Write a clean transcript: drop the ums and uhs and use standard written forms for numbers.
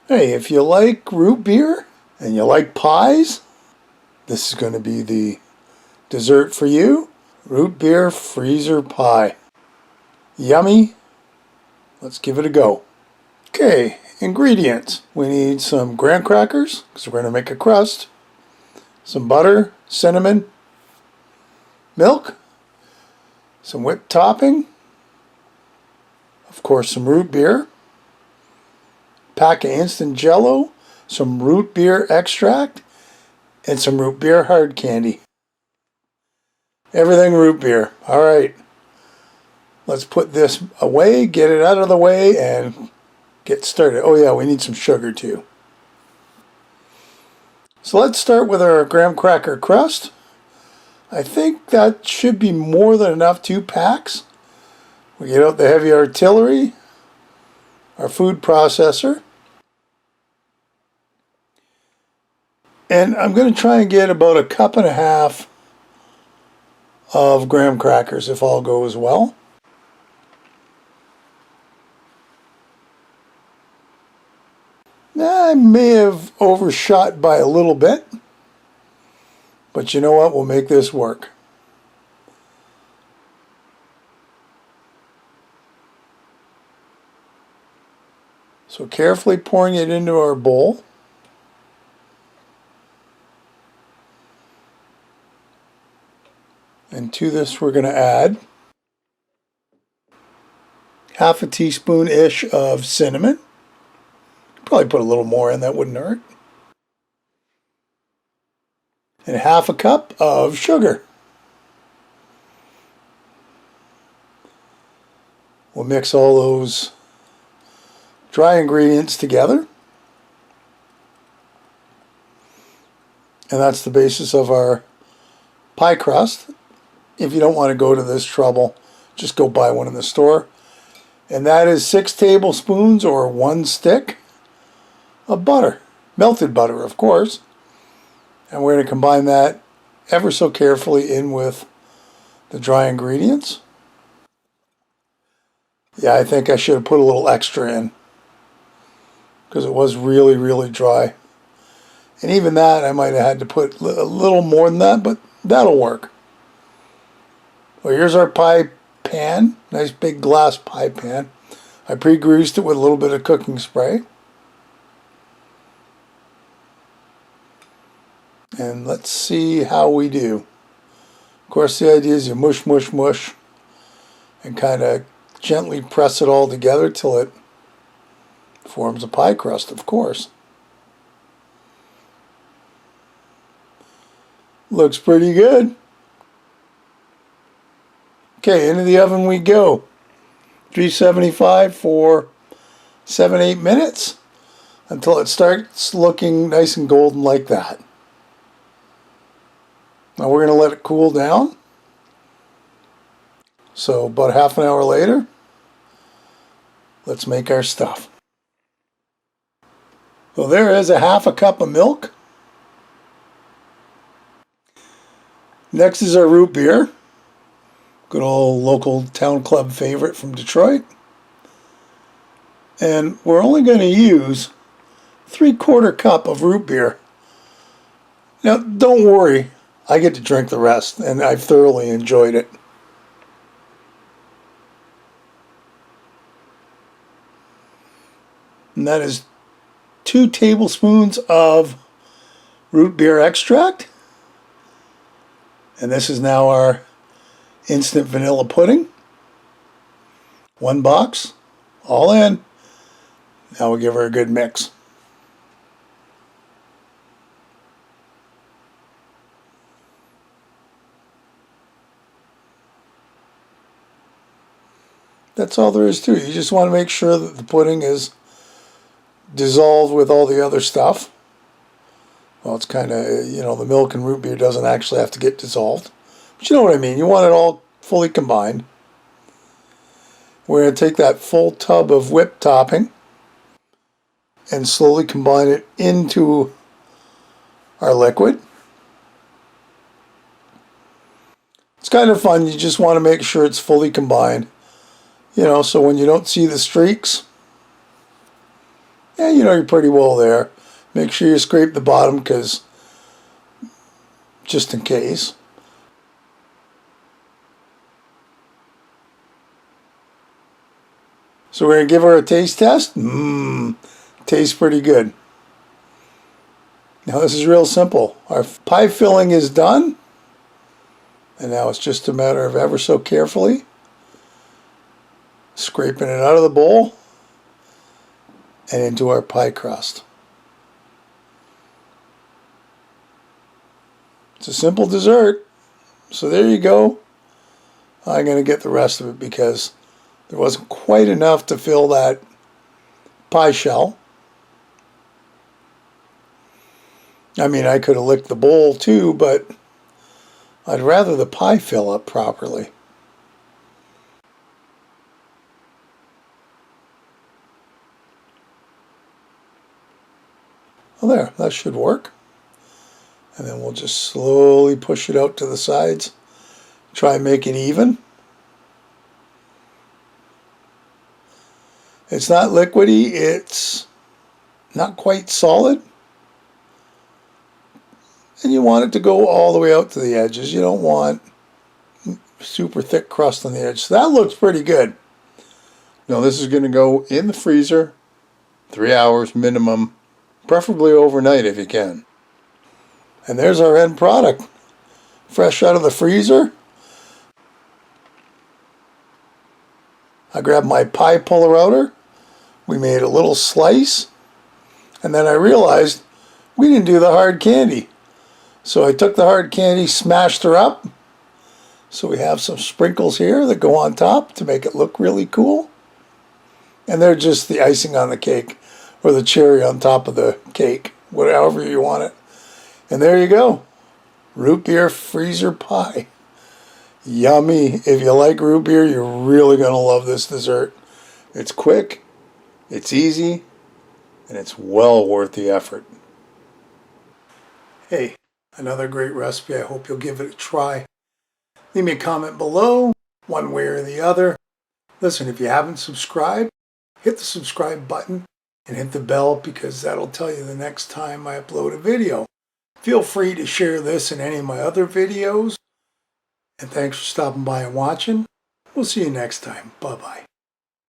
Hey, if you like root beer and you like pies, this is going to be the dessert for you. Root beer freezer pie. Yummy. Let's give it a go. Okay, ingredients. We need some graham crackers because we're going to make a crust. Some butter, cinnamon, milk, some whipped topping, of course some root beer, pack of instant jello, some root beer extract, and some root beer hard candy. Everything root beer. Alright, let's put this away, get it out of the way, and get started. Oh yeah, we need some sugar too. So let's start with our graham cracker crust. I think that should be more than enough, 2 packs. We get out the heavy artillery, our food processor, and I'm going to try and get about 1.5 cups of graham crackers if all goes well. I may have overshot by a little bit, but you know what? We'll make this work. So carefully pouring it into our bowl. And to this we're going to add half a teaspoon-ish of cinnamon. Probably put a little more in, that wouldn't hurt. And 1/2 cup of sugar. We'll mix all those dry ingredients together. And that's the basis of our pie crust. If you don't want to go to this trouble, just go buy one in the store. And that is 6 tablespoons or 1 stick of butter. Melted butter, of course. And we're going to combine that ever so carefully in with the dry ingredients. Yeah, I think I should have put a little extra in because it was really, really dry. And even that, I might have had to put a little more than that, but that'll work. Well, here's our pie pan. Nice big glass pie pan. I pre-greased it with a little bit of cooking spray. And let's see how we do. Of course, the idea is you mush, mush, mush, and kind of gently press it all together till it forms a pie crust, of course. Looks pretty good. Okay, into the oven we go. 375 for 7-8 minutes until it starts looking nice and golden like that. Now we're going to let it cool down. So about half an hour later, let's make our stuff. So there is 1/2 cup of milk. Next is our root beer. Good old local town club favorite from Detroit. And we're only going to use 3/4 cup of root beer. Now don't worry, I get to drink the rest and I've thoroughly enjoyed it. And that is 2 tablespoons of root beer extract. And this is now our instant vanilla pudding. 1 box, all in. Now we'll give her a good mix. That's all there is to it. You just want to make sure that the pudding is dissolved with all the other stuff. Well, it's kind of, you know, the milk and root beer doesn't actually have to get dissolved. But you know what I mean. You want it all fully combined. We're going to take that full tub of whipped topping and slowly combine it into our liquid. It's kind of fun. You just want to make sure it's fully combined. You know, so when you don't see the streaks, Yeah, you know you're pretty well there. Make sure you scrape the bottom, because just in case. So we're going to give her a taste test. Tastes pretty good. Now this is real simple. Our pie filling is done. And now it's just a matter of ever so carefully scraping it out of the bowl and into our pie crust. It's a simple dessert. So there you go. I'm going to get the rest of it because there wasn't quite enough to fill that pie shell. I mean, I could have licked the bowl too, but I'd rather the pie fill up properly. Well, there, that should work. And then we'll just slowly push it out to the sides. Try and make it even. It's not liquidy, it's not quite solid. And you want it to go all the way out to the edges. You don't want super thick crust on the edge. So that looks pretty good. Now this is going to go in the freezer 3 hours minimum, preferably overnight if you can. And there's our end product, fresh out of the freezer. I grabbed my pie puller outer. We made a little slice, and then I realized we didn't do the hard candy. So I took the hard candy, smashed her up. So we have some sprinkles here that go on top to make it look really cool. And they're just the icing on the cake, or the cherry on top of the cake, whatever you want it. And there you go, root beer freezer pie. Yummy. If you like root beer, you're really going to love this dessert. It's quick, it's easy, and it's well worth the effort. Hey, another great recipe. I hope you'll give it a try. Leave me a comment below, one way or the other. Listen, if you haven't subscribed, hit the subscribe button and hit the bell, because that'll tell you the next time I upload a video. Feel free to share this and any of my other videos. And thanks for stopping by and watching. We'll see you next time. Bye-bye.